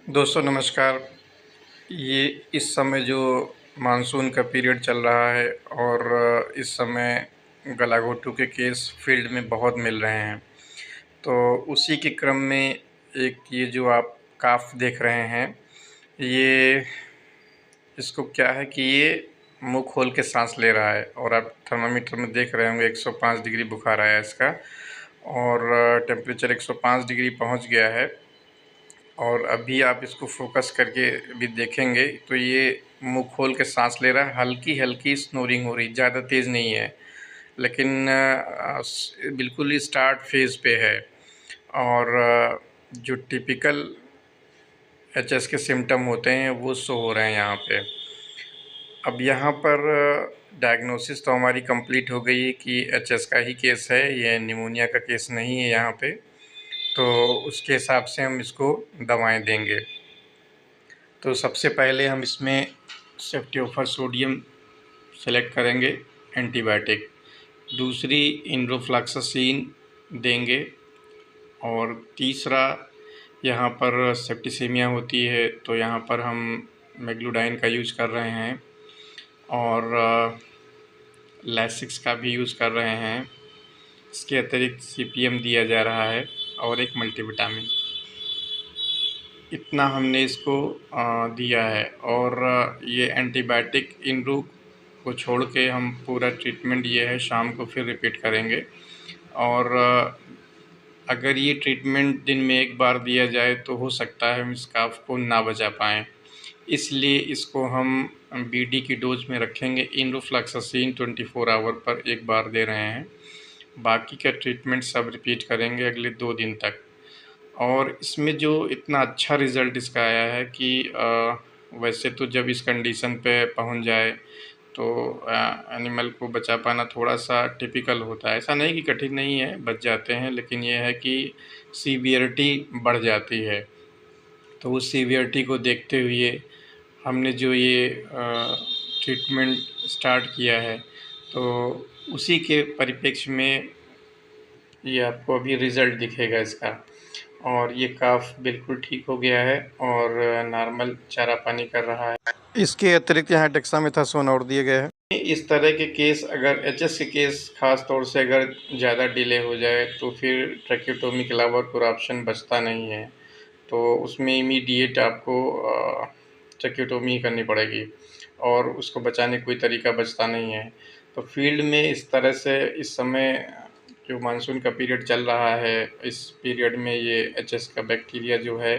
दोस्तों नमस्कार। ये इस समय जो मानसून का पीरियड चल रहा है और इस समय गलाघोटू के केस फील्ड में बहुत मिल रहे हैं। तो उसी के क्रम में एक ये जो आप काफ देख रहे हैं, ये इसको क्या है कि ये मुंह खोल के सांस ले रहा है और आप थर्मामीटर में देख रहे होंगे 105 डिग्री बुखार आया है इसका और टेम्परेचर 105 डिग्री पहुंच गया है। और अभी आप इसको फोकस करके भी देखेंगे तो ये मुंह खोल के सांस ले रहा है, हल्की हल्की स्नोरिंग हो रही, ज़्यादा तेज़ नहीं है, लेकिन बिल्कुल ही स्टार्ट फेज़ पे है। और जो टिपिकल एचएस के सिम्टम होते हैं वो शो हो रहे हैं यहाँ पे। अब यहाँ पर डायग्नोसिस तो हमारी कंप्लीट हो गई है कि एचएस का ही केस है, ये निमोनिया का केस नहीं है यहाँ पे। तो उसके हिसाब से हम इसको दवाएं देंगे। तो सबसे पहले हम इसमें सेफ्टियोफर सोडियम सेलेक्ट करेंगे एंटीबायोटिक, दूसरी इंडोफ्लैक्सासिन देंगे और तीसरा यहाँ पर सेप्टिसेमिया होती है तो यहाँ पर हम मेग्लूडाइन का यूज़ कर रहे हैं और लैसिक्स का भी यूज़ कर रहे हैं। इसके अतिरिक्त सीपीएम दिया जा रहा है और एक मल्टीविटामिन। इतना हमने इसको दिया है और ये एंटीबायोटिक इन रूट को छोड़ के हम पूरा ट्रीटमेंट ये है शाम को फिर रिपीट करेंगे। और अगर ये ट्रीटमेंट दिन में एक बार दिया जाए तो हो सकता है हम इस काफ को ना बचा पाएँ, इसलिए इसको हम बीडी की डोज में रखेंगे। इंडोफ्लैक्सासिन 24 आवर पर एक बार दे रहे हैं, बाकी का ट्रीटमेंट सब रिपीट करेंगे अगले 2 दिन तक। और इसमें जो इतना अच्छा रिज़ल्ट इसका आया है कि वैसे तो जब इस कंडीशन पे पहुंच जाए तो एनिमल को बचा पाना थोड़ा-सा टिपिकल होता है। ऐसा नहीं कि कठिन नहीं है, बच जाते हैं, लेकिन ये है कि सीवियरिटी बढ़ जाती है। तो उस सीवियरिटी को देखते हुए हमने जो ये ट्रीटमेंट स्टार्ट किया है, तो उसी के परिप्रेक्ष्य में ये आपको अभी रिज़ल्ट दिखेगा इसका। और ये काफ बिल्कुल ठीक हो गया है और नॉर्मल चारा पानी कर रहा है। इसके अतिरिक्त यहाँ डेक्सामेथासोन और दिए गए हैं। इस तरह के केस, अगर एचएस के केस ख़ास तौर से अगर ज़्यादा डिले हो जाए तो फिर ट्रैकियोटोमी के अलावा कोई ऑप्शन बचता नहीं है, तो उसमें इमीडिएट आपको ट्रैकियोटोमी करनी पड़ेगी और उसको बचाने का कोई तरीका बचता नहीं है। तो फील्ड में इस तरह से इस समय जो मानसून का पीरियड चल रहा है, इस पीरियड में ये एचएस का बैक्टीरिया जो है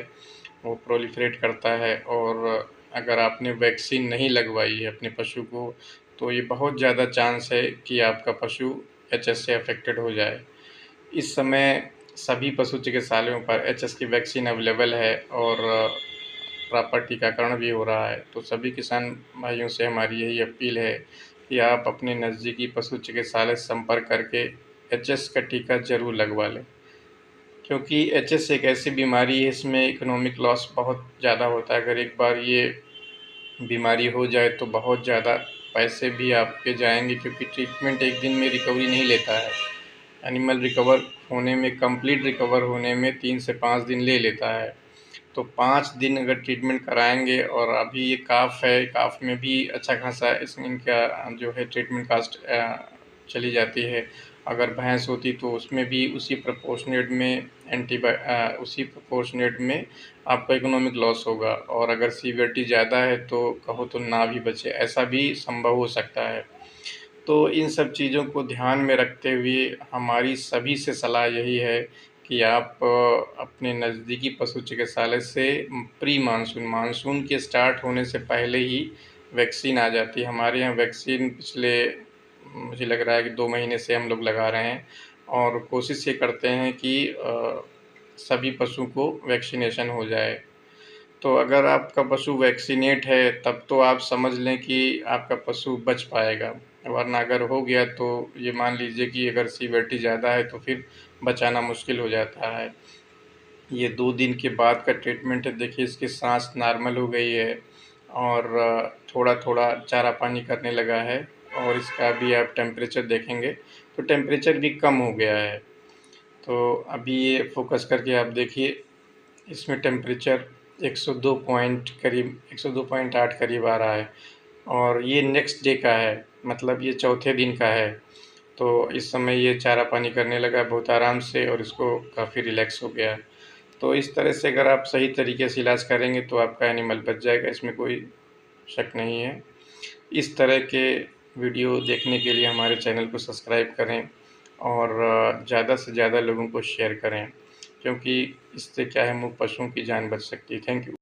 वो प्रोलिफरेट करता है और अगर आपने वैक्सीन नहीं लगवाई है अपने पशु को तो ये बहुत ज़्यादा चांस है कि आपका पशु एचएस से अफेक्टेड हो जाए। इस समय सभी पशु चिकित्सालयों पर एचएस की वैक्सीन अवेलेबल है और प्रॉपर टीकाकरण भी हो रहा है। तो सभी किसान भाइयों से हमारी यही अपील है कि आप अपने नज़दीकी पशु चिकित्सालय से संपर्क करके एचएस का टीका ज़रूर लगवा लें, क्योंकि एचएस एक ऐसी बीमारी है, इसमें इकोनॉमिक लॉस बहुत ज़्यादा होता है। अगर एक बार ये बीमारी हो जाए तो बहुत ज़्यादा पैसे भी आपके जाएंगे, क्योंकि ट्रीटमेंट एक दिन में रिकवरी नहीं लेता है। एनिमल रिकवर होने में, कंप्लीट रिकवर होने में 3 से 5 दिन ले लेता है। तो 5 दिन अगर ट्रीटमेंट कराएंगे और अभी ये काफ है, काफ में भी अच्छा खासा इनका जो है ट्रीटमेंट कास्ट चली जाती है। अगर भैंस होती तो उसमें भी उसी प्रोपोर्शनेट में उसी प्रोपोर्शनेट में आपका इकोनॉमिक लॉस होगा और अगर सीवियरिटी ज़्यादा है तो कहो तो ना भी बचे, ऐसा भी संभव हो सकता है। तो इन सब चीज़ों को ध्यान में रखते हुए हमारी सभी से सलाह यही है कि आप अपने नज़दीकी पशु चिकित्सालय से प्री मानसून के स्टार्ट होने से पहले ही वैक्सीन आ जाती है। हमारे यहाँ वैक्सीन पिछले, मुझे लग रहा है कि 2 महीने से हम लोग लगा रहे हैं और कोशिश ये करते हैं कि सभी पशु को वैक्सीनेशन हो जाए। तो अगर आपका पशु वैक्सीनेट है तब तो आप समझ लें कि आपका पशु बच पाएगा, वरना अगर हो गया तो ये मान लीजिए कि अगर सीवियरिटी ज़्यादा है तो फिर बचाना मुश्किल हो जाता है। ये 2 दिन के बाद का ट्रीटमेंट है। देखिए इसकी सांस नॉर्मल हो गई है और थोड़ा-थोड़ा चारा पानी करने लगा है और इसका भी आप टेम्परेचर देखेंगे तो टेम्परेचर भी कम हो गया है। तो अभी ये फ़ोकस करके आप देखिए, इसमें टेम्परेचर 102 पॉइंट करीब 102.8 करीब आ रहा है और ये नेक्स्ट डे का है, मतलब ये चौथे दिन का है। तो इस समय ये चारा पानी करने लगा बहुत आराम से और इसको काफ़ी रिलैक्स हो गया है। तो इस तरह से अगर आप सही तरीके से इलाज करेंगे तो आपका एनिमल बच जाएगा, इसमें कोई शक नहीं है। इस तरह के वीडियो देखने के लिए हमारे चैनल को सब्सक्राइब करें और ज़्यादा से ज़्यादा लोगों को शेयर करें, क्योंकि इससे क्या है पशुओं की जान बच सकती है। Thank you.